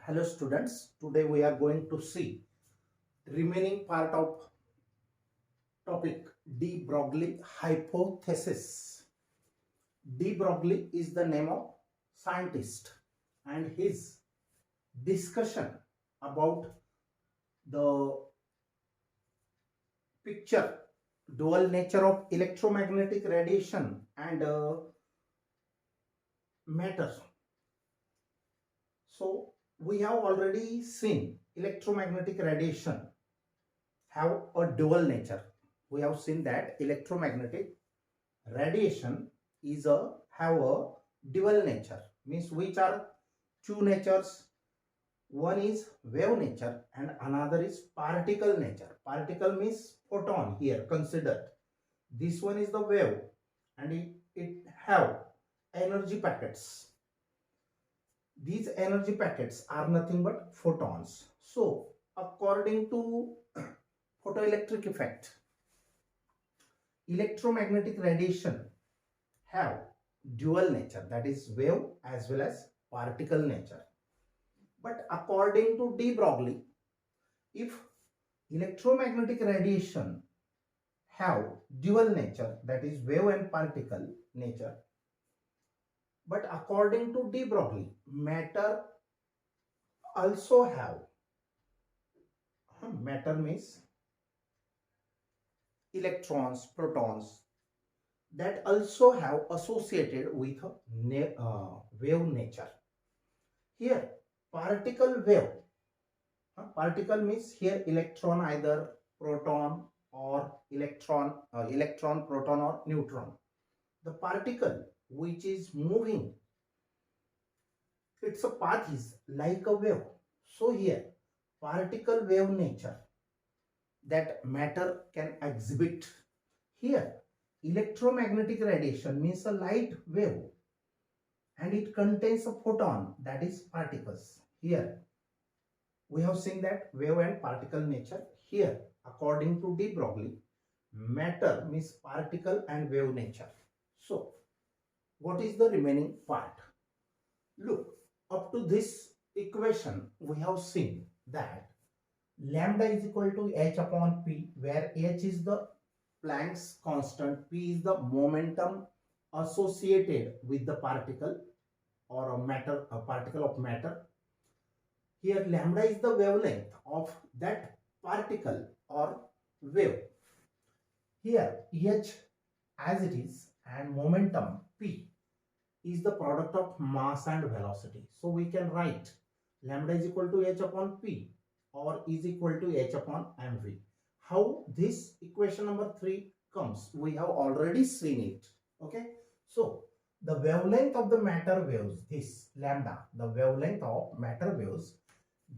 Hello students, today we are going to see remaining part of topic de Broglie hypothesis. De Broglie is the name of scientist and his discussion about the picture dual nature of electromagnetic radiation and matter. So we have already seen electromagnetic radiation have a dual nature. We have seen that electromagnetic radiation is a have a dual nature, means which are two natures. One is wave nature and another is particle nature. Particle means photon here considered. This one is the wave and it have energy packets. These energy packets are nothing but photons. So according to photoelectric effect, electromagnetic radiation have dual nature, that is wave as well as particle nature. But according to de Broglie, if electromagnetic radiation have dual nature, that is wave and particle nature, but according to de Broglie, matter also have, matter means electrons, protons, that also have associated with wave nature. Here particle wave, particle means here electron, either proton or electron, proton or neutron. The particle which is moving, its a path is like a wave. So here particle wave nature that matter can exhibit. Here electromagnetic radiation means a light wave and it contains a photon, that is particles. Here we have seen that wave and particle nature. Here according to de Broglie, matter means particle and wave nature. So what is the remaining part? Look, up to this equation we have seen that lambda is equal to h upon p, where h is the Planck's constant, p is the momentum associated with the particle or a particle of matter. Here lambda is the wavelength of that particle or wave. Here h as it is and momentum p is the product of mass and velocity. So we can write lambda is equal to h upon p or is equal to h upon mv. How this equation number 3 comes, we have already seen it. Okay, so the wavelength of the matter waves, this lambda, the wavelength of matter waves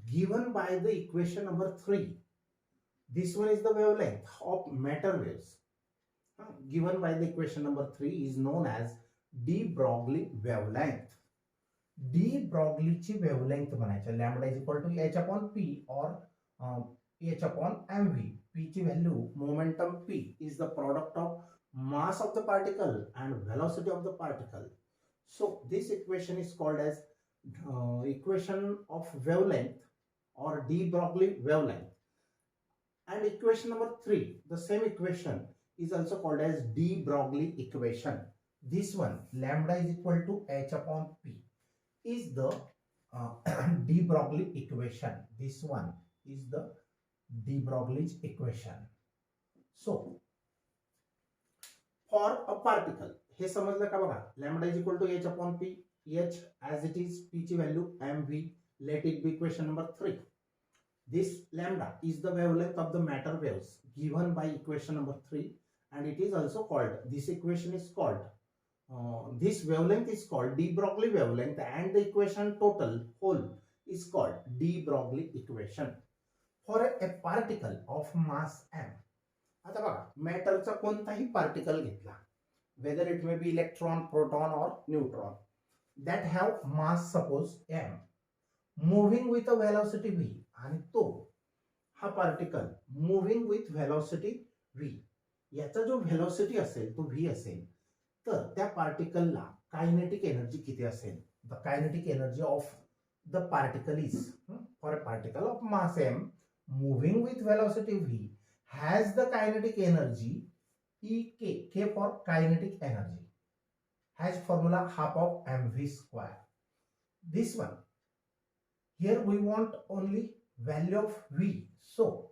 given by the equation number 3. This one is the wavelength of matter waves given by the equation number 3 is known as de Broglie wavelength. de Broglie ची wavelength म्हणायची, lambda is equal to h upon p or h upon mv. p ची value, momentum p is the product of mass of the particle and velocity of the particle. So this equation is called as equation of wavelength or de Broglie wavelength. And equation number 3, the same equation is also called as de Broglie equation. This one, lambda is equal to h upon p, is the de Broglie equation. This one is the de Broglie equation. So for a particle, हे समजलं का बघा, lambda is equal to h upon p, h as it is, p ची value mv, let it be equation number 3. This lambda is the wavelength of the matter waves given by equation number 3, and it is also called, this equation is called, this wavelength is called de Broglie wavelength, and the equation total whole is called de Broglie equation. For a particle of mass m, आता बघा मॅटरचा कोणताही particle घेतला, whether it may be electron, proton or neutron, that have mass suppose m, moving with a velocity v, आणि तो हा particle moving with velocity v, याचा जो velocity असेल तो v असेल, तर त्या पार्टिकलला कायनेटिक एनर्जी किती असेल? The kinetic energy of the particle is, for a particle of mass m moving with velocity v has the kinetic energy ek, k for kinetic energy, has formula half of mv square. This one here we want only value of v, so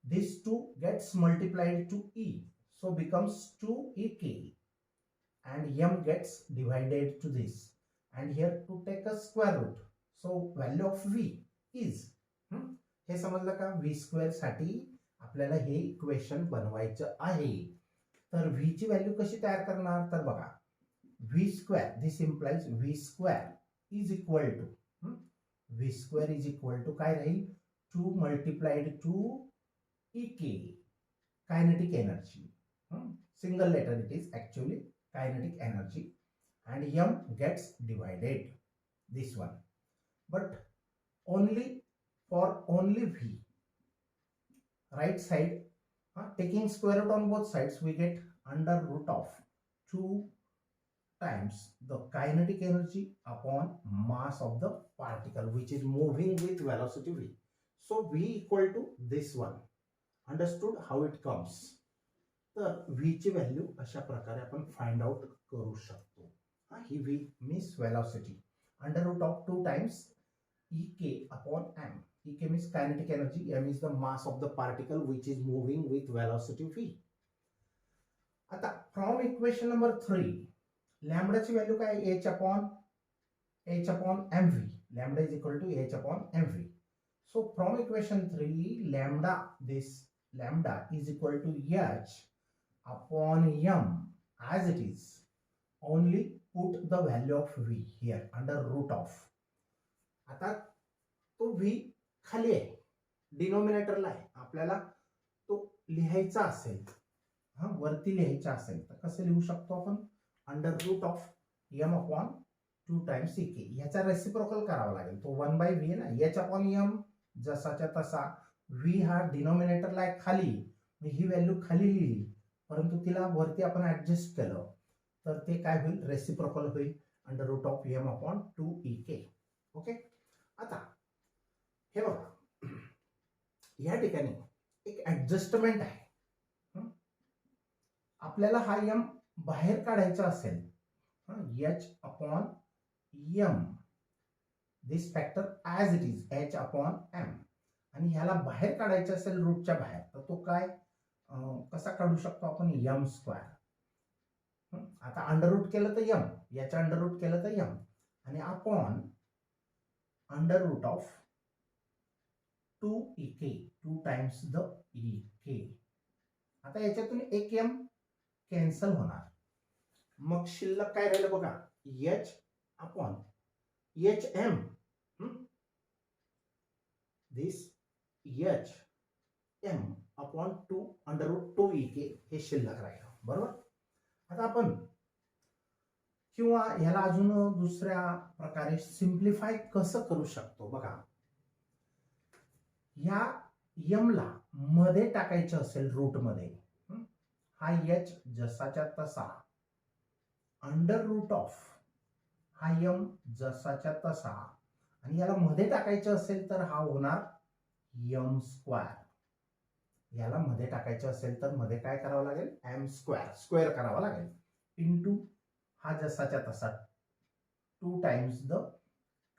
this 2 gets multiplied to e, so becomes 2 ek, and m gets divided to this, and here to take a square root, so value of v is, हे समजलं का, v square साठी आपल्याला हे equation बनवायचं आहे. तर v ची व्हॅल्यू कशी तयार करणार, तर बघा v square, this implies v square is equal to, v square is equal to काय राहील, 2 multiplied to ek, kinetic energy, single letter it is actually kinetic energy, and m gets divided this one, but only for only v, right side, taking square root on both sides, we get under root of 2 times the kinetic energy upon mass of the particle which is moving with velocity v. So v equal to this one. Understood how it comes? तर v ची value अशा प्रकारे आपण find out करू शकतो. ही v means velocity, under root of 2 times ek upon m. ek means kinetic energy, m is the mass of the particle which is moving with velocity v. आता from equation number 3 lambda ची value काय, h upon mv, lambda is equal to h upon mv. So from equation 3 lambda, this lambda is equal to h upon m as it is, only put the value of v here under root of. आता तो v खाली आहे, डिनोमिनेटरला आहे, आपल्याला तो लिहायचा असेल, वरती लिहायचा असेल तर कसं लिहू शकतो आपण, under root of m upon 2 times ek, याचा रेसिप्रोकल करावा लागेल, तो 1/v आहे ना, h अपॉन m जसाच्या तसा, v हा डिनोमिनेटरला आहे खाली, मी ही व्हॅल्यू खाली लिहिली, परंतु तिला वरती आपण ऍडजस्ट केलं तर ते काय होईल, रेसिप्रोकल होईल, under root of m upon 2 ek. Okay, आता हे बघा या ठिकाणी एक ऍडजस्टमेंट आहे, आपल्याला हा m बाहेर काढायचा असेल, h upon m, this factor as it is h upon m, आणि ह्याला बाहेर काढायचं असेल रूटच्या बाहेर, तर तो काय कसा काढू शकतो आपण, m स्क्वेअर. आता अंडर रूट केलं तर m, याच्या अंडर रूट केलं तर m, आणि upon under root of 2 ek, 2 times the ek. आता याच्यातून एक m कॅन्सल होणार, मग शिल्लक काय राहिलं बघा, h upon hm, this hm upon 2 under root 2 ek हे शिल्लक राहिलं, बरोबर. आता आपण किंवा ह्याला अजून दुसऱ्या प्रकारे सिम्प्लिफाय कसं करू शकतो बघा, या m ला मध्ये टाकायचं असेल रूट मध्ये, हा h जसाच्या तसा, अंडर रूट ऑफ हा m जसाच्या तसा, आणि याला मध्ये टाकायचं असेल तर हा होणार m स्क्वेअर. याला मध्ये टाकायचं असेल तर मध्ये काय करावं लागेल, m स्क्वेअर, स्क्वेअर करावा लागेल, इंटू हा जसाच्या तसा 2 टाइम्स द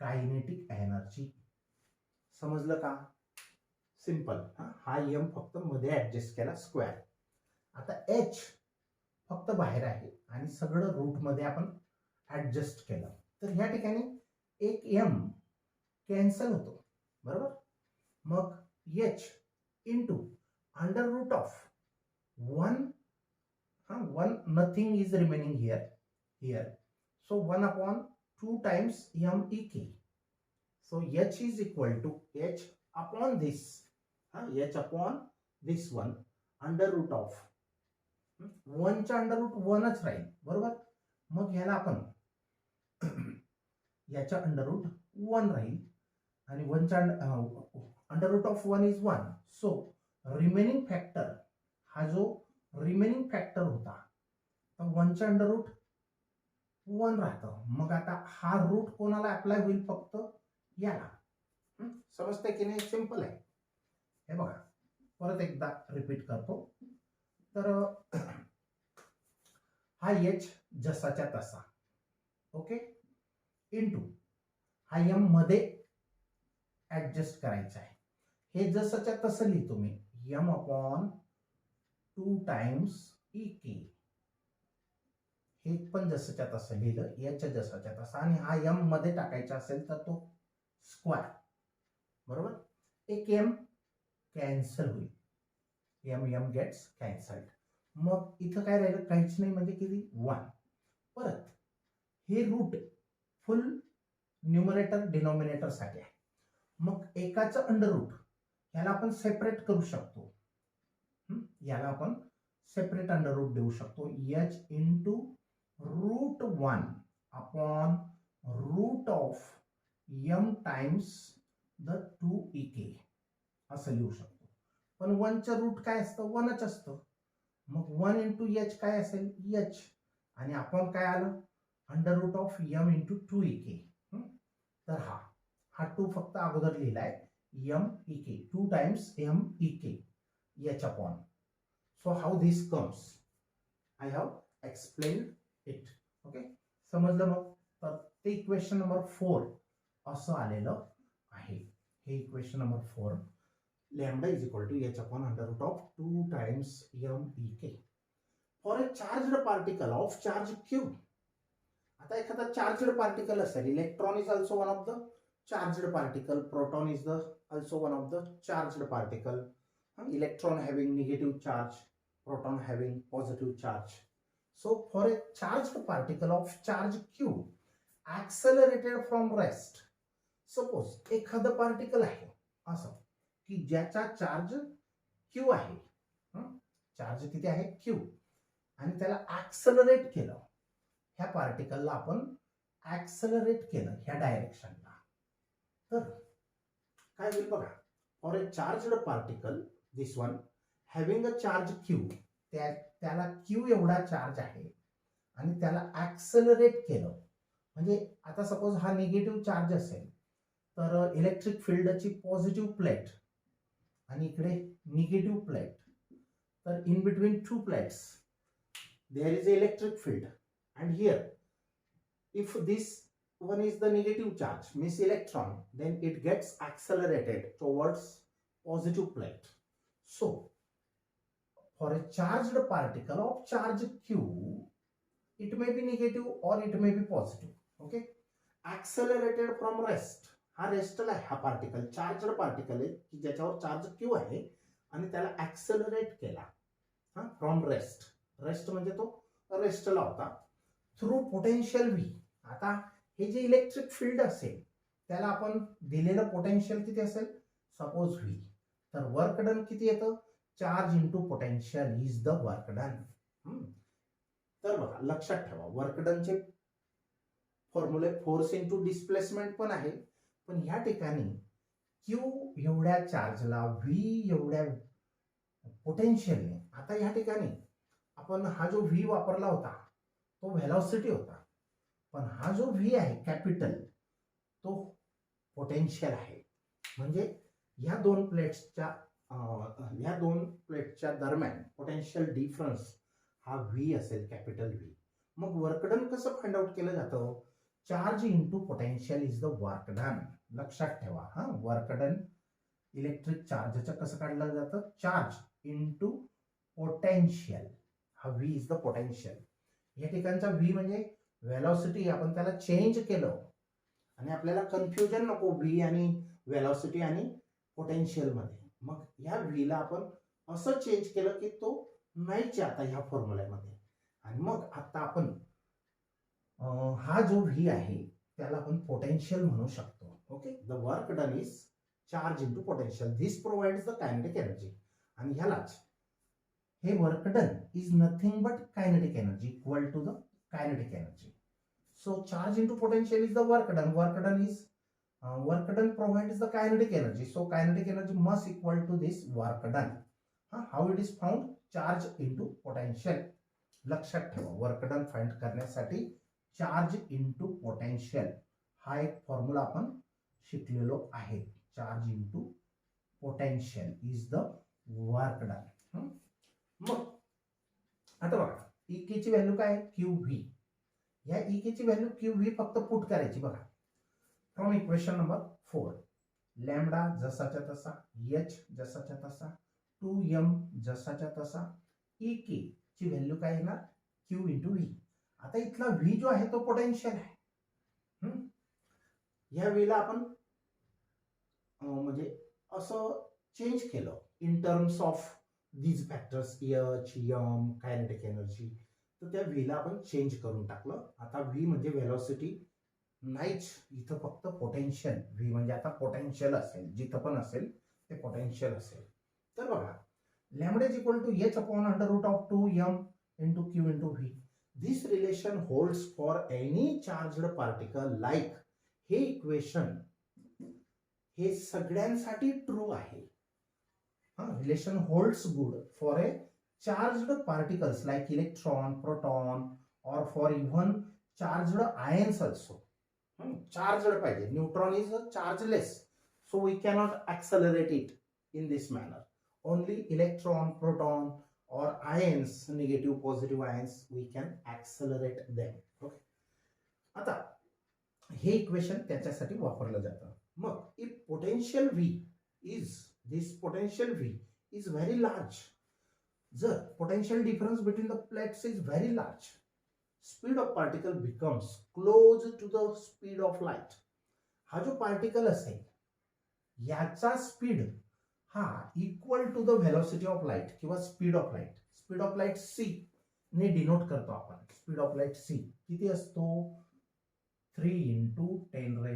कायनेटिक एनर्जी. समजलं का, सिंपल. हा m फक्त मध्ये ऍडजस्ट केला, स्क्वेअर. आता h फक्त बाहेर आहे आणि सगळं रूट मध्ये आपण ऍडजस्ट केलं, तर ह्या ठिकाणी एक m कॅन्सल होतो, बरोबर. मग h into under root of 1, 1 nothing is remaining here, so 1 upon 2 times m ek, so h is equal to h upon this, h upon this one under root of 1 च्या under route 1च राहील, बरोबर. मग ह्याला आपण याच्या under route 1 राहील, आणि 1 च्या under root of 1 is 1, so remaining factor, हा जो रिमेनिंग फॅक्टर होता, तर 1 च्या अंडर रूट 1 राहतं. मग आता हा रूट कोणाला अप्लाय होईल, फक्त याला. समजतंय की नाही? सिंपल आहे. हे बघा, परत एकदा रिपीट करतो. तर हा एच जसाच्या तसा, ओके, इंटू हा एम मध्ये ऍडजस्ट करायचा आहे. हे जसाच्या तसं लिहितो मी, एम अपॉन 2 टाइम्स ई के. हे पण जसंच्या तसं लिहिलं, याच्या जसाच्या तसं. आणि हा एम मध्ये टाकायचा असेल तर तो स्क्वायर, बरोबर. एक एम कॅन्सल होईल, एम एम गेट्स कॅन्सल्ड. मग इथं काय राहिलं? काहीच नाही, म्हणजे किती? 1. परत हे रूट फुल न्यूमरेटर डिनॉमिनेटर साठी आहे. मग एकाचं अंडर रूट याला आपण सेपरेट करू शकतो. याला आपण सेपरेट अंडर रूट देऊ शकतो. H into root 1 upon root of M times the 2 E K असं लिहू शकतो. पण 1चं रूट काय असतं? 1च असतं. मग 1 इंटू एच काय असेल? एच. आणि आपण काय आलं? Under root of M into 2 E K. तर हा 2 फक्त अगोदर लिहिलाय, M E K, 2 times M E K H upon. So how this comes, I have explain it. Okay, समजलं? मग तर ते इक्वेशन नंबर 4 असं आलेलं आहे. हे equation number 4, lambda is equal to H upon under root of 2 times M E K for a charged particle of charge Q. आता एखादा चार्ज्ड पार्टिकल असेल, electron is also one of the charged particle, proton is the also one of the charged particle, electron having negative charge, proton having positive charge. So for a charged particle of charge q accelerated from rest, suppose एखादं particle आहे असं की ज्याचा charge q आहे, charge किती आहे? q, आणि त्याला ऍक्सलरेट केलं, ह्या पार्टिकलला आपण ऍक्सलरेट केलं ह्या डायरेक्शनला, तर काय होईल बघा. For a charged particle, this one having a charge Q, त्याला क्यू एवढा चार्ज आहे आणि त्याला ऍक्सलरेट केलं. म्हणजे आता सपोज हा निगेटिव्ह चार्ज असेल तर इलेक्ट्रिक फील्डची पॉझिटिव्ह प्लेट आणि इकडे निगेटिव्ह प्लेट, तर in between 2 plates there is a electric field, and here if this one is the negative charge, means electron, then it gets accelerated towards positive plate. So for a charged particle of charge q, it may be negative or it may be positive. Okay, accelerated from rest. हा रेस्टला आहे, हा particle charged particle आहे की ज्याच्यावर charge Q आहे आणि त्याला accelerate केला फ्रॉम रेस्ट. रेस्ट म्हणजे तो रेस्टला होता, थ्रू पोटेन्शियल व्ही. आता हे जे इलेक्ट्रिक फील्ड असेल त्याला आपण दिलेलं पोटेन्शियल किती असेल? Suppose V. तर वर्क डन किती येतं? Charge into potential is the work done. तर बघा, लक्षात ठेवा, वर्क डनचे फॉर्म्युले फोर्स इंटू डिस्प्लेसमेंट पण आहे, पण ह्या ठिकाणी क्यू एवढ्या चार्जला व्ही एवढ्या पोटेन्शियलने, आता ह्या ठिकाणी आपण हा जो व्ही वापरला होता तो व्हेलॉसिटी होता, पण हा जो व्ही आहे कॅपिटल तो पोटेन्शियल आहे. म्हणजे ह्या दोन प्लेट्सच्या दरम्यान पोटेन्शियल डिफरन्स हा व्ही असेल, कॅपिटल व्ही. मग वर्कडन कसं फाइंड आउट केलं जातं? Charge into potential is the work done. लक्षात ठेवा, वर्कडन इलेक्ट्रिक चार्जचं कसं काढलं जातं? Charge into potential. हा व्ही इज द पोटेन्शियल. या ठिकाणचा व्ही म्हणजे वेलॉसिटी, आपण त्याला चेंज केलं आणि आपल्याला कन्फ्युजन नको व्ही आणि वेलॉसिटी आणि पोटेन्शियल मध्ये. मग ह्या व्हीला आपण असं चेंज केलं की तो नाहीच आता ह्या फॉर्म्युल्यामध्ये. आणि मग आता आपण हा जो व्ही आहे त्याला आपण पोटेन्शियल म्हणू शकतो. Okay, the work done is charge into potential, this provides the kinetic energy. आणि ह्यालाच हे work done is nothing but kinetic energy equal to the kinetic energy. So charge into potential is the work done. Work done provides the kinetic energy. So kinetic energy must equal to this work done. How it is found? Charge into potential. लक्षात ठेवा, work done find करण्यासाठी charge into potential हा एक formula आपण शिकलेलो आहे. Charge into potential is the work done. मग आता बघा ई ची व्हॅल्यू काय क्यू व्ही. या ई ची व्हॅल्यू क्यू व्ही फक्त पुट करायची बघा फ्रॉम इक्वेशन नंबर 4. लॅम्बडा जसाच्या तसा, एच जसाच्या तसा, 2m जसाच्या तसा, ई ची व्हॅल्यू काय येणार क्यू इंटू व्ही. आता इथला व्ही जो आहे तो पोटेन्शियल आहे. या वेळेला आपण म्हणजे असं चेंज केलं in terms of these factors H M kinetic energy. तर त्या व्हीला आपण चेंज करून टाकलं. आता व्ही म्हणजे व्हेलॉसिटी नाहीच, इथं फक्त पोटेन्शियल. व्ही म्हणजे आता पोटेन्शियल असेल, जिथं पण असेल ते पोटेन्शियल असेल. तर बघा lambda is equal to H upon under root of 2m into Q into V. This relation holds for any charged particle like. हे इक्वेशन हे सगळ्यांसाठी ट्रू आहे. Relation holds good for a charged particles like electron, proton और for even charged ions also. Charged पाहिजे. Neutron is chargeless, so we cannot accelerate it in this manner. Only electron, proton or ions, negative positive ions, we can accelerate them. Okay. आता हे equation त्याच्यासाठी वापरलं जातं. मग if potential V is this potential V is very large, जर potential difference between the plates is very large, speed of particle becomes close to the speed of light. हा जो particle असेल याचा स्पीड हा equal to the velocity of light किंवा speed of light. Speed of light C ने denote करतो आपण. Speed of light C किती असतो 3 इंटू 10⁸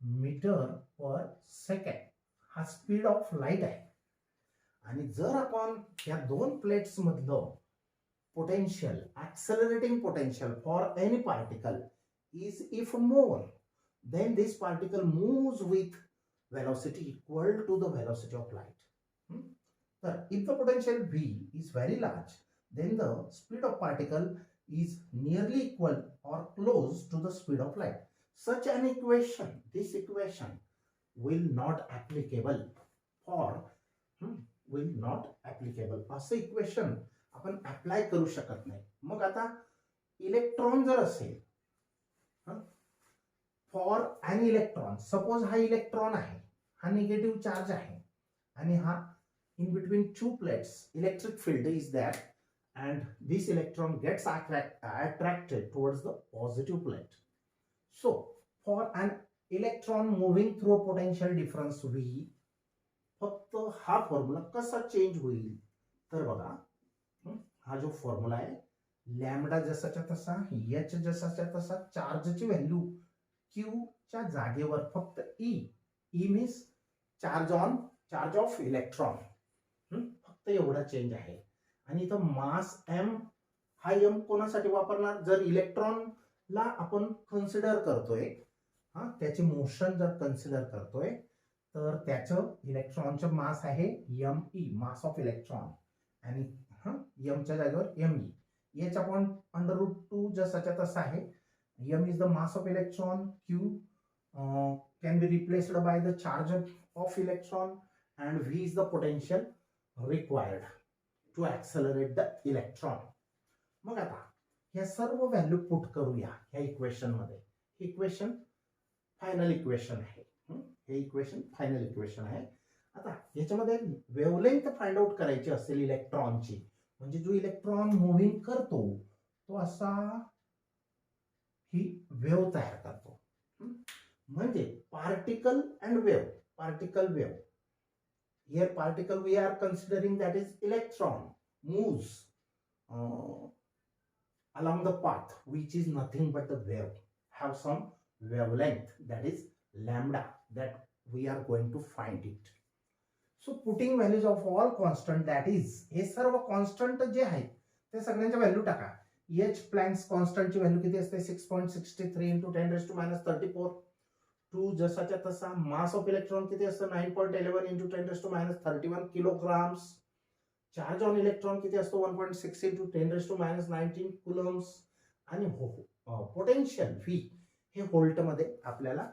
मीटर पर सेकंड. हा स्पीड ऑफ लाईट आहे. आणि जर आपण या दोन प्लेट्स मधलं potential accelerating potential for any particle is if more, then this particle moves with velocity equal to the velocity of light. So if the potential V is very large, then the speed of particle is nearly equal or close to the speed of light. Such an equation, this equation will not applicable for will not applicable. असं equation आपण apply करू शकत नाही. मग आता electron जर असेल for an electron, suppose हा इलेक्ट्रॉन आहे, हा निगेटिव्ह चार्ज आहे आणि हा in between two plates electric field is that and this electron gets attracted towards the positive plate. So for an electron moving through potential difference V, फक्त हा formula कसा change होईल तर बघा हा जो फॉर्म्युला आहे लॅम्बडा जसाच्या तसा, एच जसाच्या तसा, चार्जची व्हॅल्यू क्यू च्या जागेवर फक्त E means charge of electron, फक्त एवढा चेंज आहे. आणि इथं मास एम, हा एम कोणासाठी वापरणार जर इलेक्ट्रॉनला आपण कन्सिडर करतोय, त्याचे मोशन जर कन्सिडर करतोय तर त्याचं इलेक्ट्रॉनचं मास आहे M E, mass of electron. आणि एमच्या जागेवर M E, H upon under root 2 जसाच्या तसा आहे. M is the mass of electron, Q can be replaced by the charge of electron, and V is the potential required to accelerate the electron. मग आता या सर्व value put करूया या equation मध्ये. इक्वेशन फायनल इक्वेशन आहे. हे equation final equation आहे. आता याच्यामध्ये वेव्हलेंथ फाइंड आउट करायची असेल इलेक्ट्रॉनची, म्हणजे जो इलेक्ट्रॉन मुव्हिंग करतो तो असा ही वेव्ह तयार करतो. म्हणजे particle and wave, particle wave. Here particle we are considering that is electron moves along the path which is nothing but the wave, have some wavelength that is lambda, that we are going to find it. So putting values of all constant, that is हे सर्व constant जे आहेत ते सगळ्यांच्या value टाका. H Planck's कॉन्स्टंटची value किती असते 6.63 into 10⁻⁻34. 2 जसाच्या तसा. मास ऑफ इलेक्ट्रॉन किती असतं 9.11 into 10⁻31 kilograms. Charge on electron किती असतो 1.6 इंटू 10⁻19 कुलम्स. आणि पोटेन्शियल व्ही हे व्होल्टमध्ये आपल्याला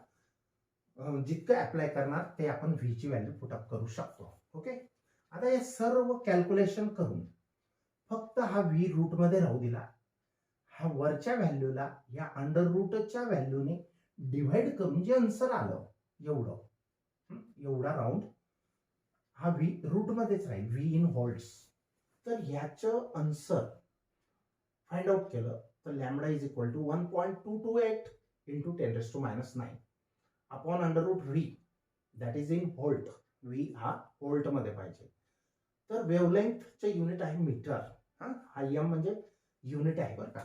जितकं अप्लाय करणार ते आपण व्ही ची व्हॅल्यू पुटअप करू शकतो. ओके, आता हे सर्व कॅल्क्युलेशन करून फक्त हा व्ही रूटमध्ये राहू दिला, हा वरच्या व्हॅल्यूला या अंडर रूटच्या व्हॅल्यूने डिव्हाइड करून जे आन्सर आलं एवढा राऊंड हा व्ही रूटमध्येच राहील, व्ही इन व्होल्ट्स. तर ह्याचं आन्सर फाइंड आउट केलं तर lambda is equal to 1.228 into 10⁻⁹ upon under root V, that is in volt. V हा व्होल्ट मध्ये पाहिजे. तर वेवलेंथचे युनिट आहे मीटर. हा एम म्हणजे युनिट आहे बरं का.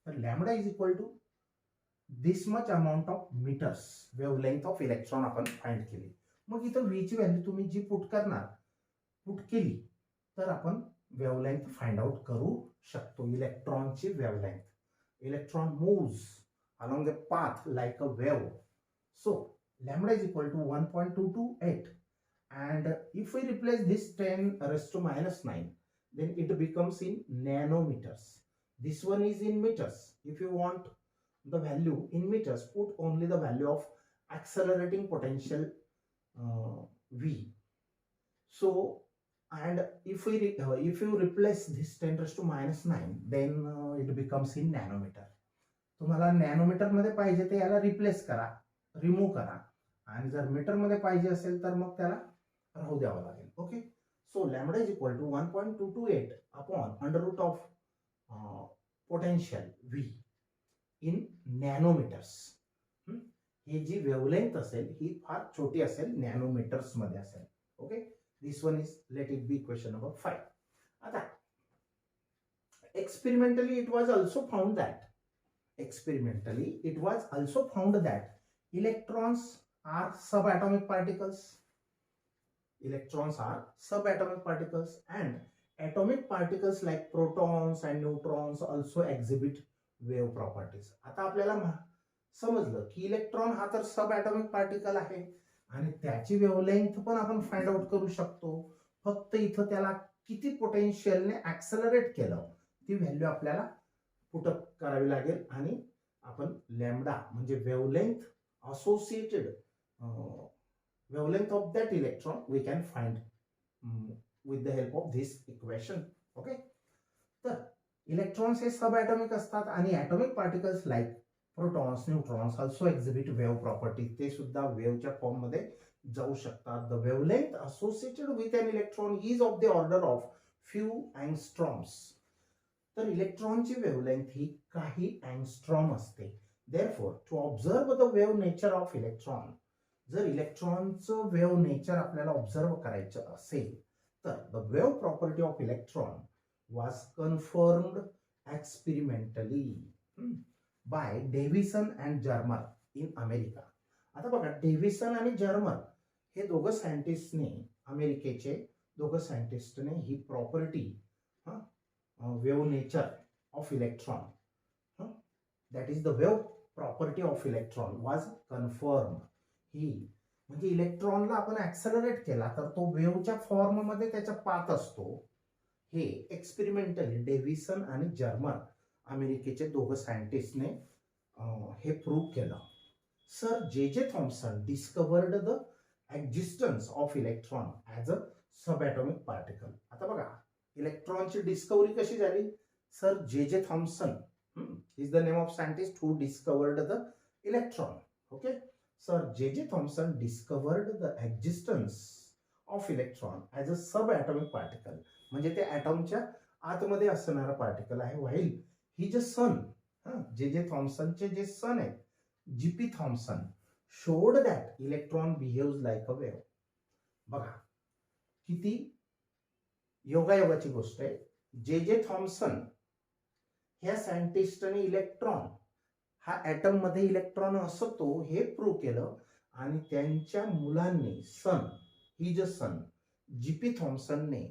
तर lambda is equal to this much amount of meters wavelength of electron आपण फाइंड केली. मग इथं व्ही ची व्हॅल्यू तुम्ही जी पुट केली तर आपण वेवलेंथ फाइंड आउट करू शकतो. इलेक्ट्रॉनची wavelength. Electron moves along a path like a wave. So lambda is equal to 1.228, and if we replace this 10⁻⁹, then it becomes in nanometers. This one is in meters. If you want the value in meters, put only the value of accelerating potential V. So, and if you replace this 10⁻⁹, then it becomes in nanometer. तुम्हाला nanometre मध्ये पाहिजे ते याला replace करा, remove करा, आणि जर metre मध्ये पाहिजे असेल तर मग त्याला राहू द्यावं लागेल. Okay, so lambda is equal to 1.228 upon under root of potential V in nanometres. ही जी वेवलेंथ असेल ही फार छोटी असेल, नॅनोमीटर्स मध्ये असेल. Okay, this one is let it be question number 5. आता experimentally it was also found that electrons are subatomic particles. And atomic particles like protons and neutrons also exhibit wave properties. आता आपल्याला समजलं की electron हा तर सब atomic particle आहे आणि त्याची वेवलेंथ पण आपण फाइंड आउट करू शकतो. फक्त इथं त्याला किती पोटेन्शियलने ऍक्सेलरेट केलं ती व्हॅल्यू आपल्याला पुटअप करावी लागेल, आणि आपण लॅम्बडा म्हणजे wavelength associated wavelength of that electron we can find with the help of this equation. Okay, तर इलेक्ट्रॉन्स हे सब ॲटॉमिक असतात आणि atomic particles like protons, neutrons also exhibit wave property. ते सुद्धा वेव्हच्या फॉर्म मध्ये जाऊ शकतात. The wavelength associated with an electron is of the order of few angstroms. तर इलेक्ट्रॉनची वेवलेंथ ही काही अँगस्ट्रॉम असते. Therefore to observe the wave nature of electron, जर इलेक्ट्रॉनचं वेव्ह नेचर आपल्याला ऑब्झर्व करायचं असेल तर the wave property of electron was confirmed experimentally by Davisson and Germer in America. आता बघा, डेव्हिसन आणि जर्मर हे दोघं सायंटिस्टने, अमेरिकेचे दोघं सायंटिस्टने ही property wave nature of electron, that is the wave property of electron was confirmed. ही म्हणजे इलेक्ट्रॉनला आपण ऍक्सेलरेट केला तर तो वेव्हच्या फॉर्म मध्ये त्याचा पाथ असतो. हे एक्सपेरिमेंटली डेव्हिसन आणि जर्मर अमेरिकेचे दोघं सायंटिस्टने हे प्रूव्ह केलं. Sir J Thomson discovered the existence of electron as a sub atomic particle. आता बघा, इलेक्ट्रॉनची डिस्कवरी कशी झाली? Sir J Thomson is the name of scientist who discovered the electron. Okay, sir J Thomson discovered the existence of electron as a sub atomic particle. म्हणजे ते ॲटॉमच्या आतमध्ये असणारा particle आहे. व्हाईल ही जे सन, जे थॉम्सनचे जे सन आहेत, GP Thomson, showed that electron behaves like a wave. बघा किती योगायोगाची गोष्ट आहे. जे थॉम्सन ह्या सायंटिस्टने इलेक्ट्रॉन हा ॲटम मध्ये इलेक्ट्रॉन असतो हे प्रूव्ह केलं, आणि त्यांच्या मुलांनी सन, ही जे सन जीपी थॉम्सनने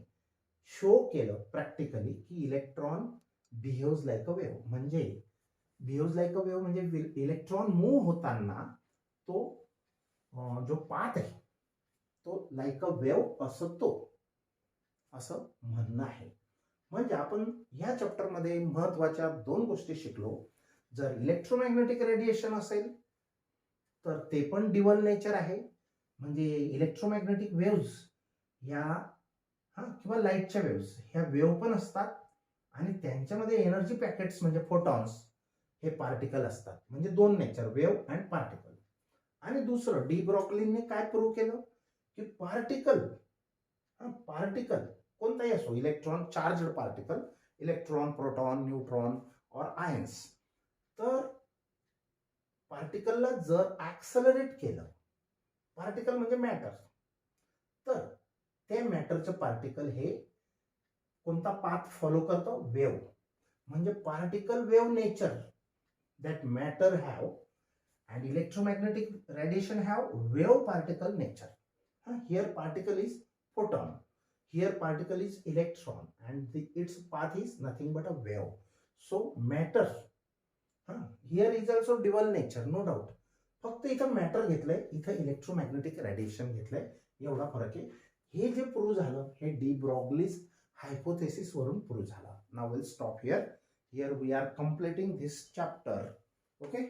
शो केलं प्रॅक्टिकली की electron behaves like a wave. म्हणजे बिहेव्स लाईक अ वेव्ह म्हणजे इलेक्ट्रॉन मूव्ह होताना तो जो पाथ आहे तो लाईक अ वेव्ह असतो असं म्हणणं आहे. म्हणजे आपण ह्या चॅप्टरमध्ये महत्वाच्या दोन गोष्टी शिकलो. जर इलेक्ट्रोमॅग्नेटिक रेडिएशन असेल तर ते पण डिवल नेचर आहे, म्हणजे इलेक्ट्रोमॅग्नेटिक वेव्ज ह्या किंवा लाईटच्या वेव्ज ह्या वेव्ह पण असतात आणि त्यांच्यामध्ये एनर्जी पॅकेट्स म्हणजे फोटॉन्स हे पार्टिकल असतात. म्हणजे दोन नेचर, वेव्ह अँड पार्टिकल. आणि दुसरं डी ब्रॉग्लीने काय प्रूव्ह केलं की पार्टिकल कोणताही असो, electron charged particle, electron, proton, neutron और आयन्स, तर पार्टिकलला जर ऍक्सलरेट केलं, पार्टिकल म्हणजे मॅटर, तर ते मॅटरचं पार्टिकल हे कोणता पाथ फॉलो करतो, वेव्ह. म्हणजे particle wave nature that matter have and electromagnetic radiation have wave particle nature. Here particle is photon, here particle is electron, and its path is nothing but a wave. So matter here is also dual nature, no doubt. फक्त इथं matter घेतलंय, इथं electromagnetic radiation घेतलंय, एवढा फरक आहे. हे जे प्रूव्ह झालं हे डी ब्रॉग्लीज हायपोथेसिस वरून प्रूव्ह झालं. Now will stop here. Here we are completing this chapter. Okay.